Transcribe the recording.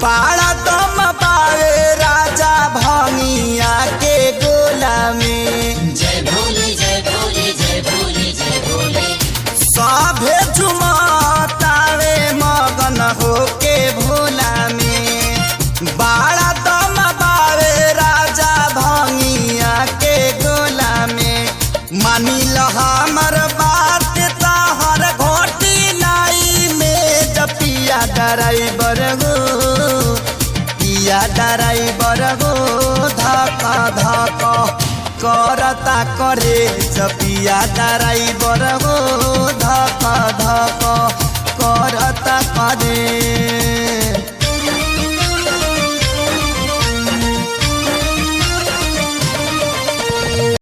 बाड़ा दम पावे राजा भंगिया के गोला में। जय भोले जय भोले जय भोले जय भोले। सभे झुमतावे मगन होके भोला में। बाड़ा दम पावे राजा भंगिया के गोला में। मानी ल हमर बात तहर घोटी लाई में जपिया ड्राइवर गो पिया ड्राइवर गो धक धक करता करे जपिया ड्राइवर गो धक धक करता करे।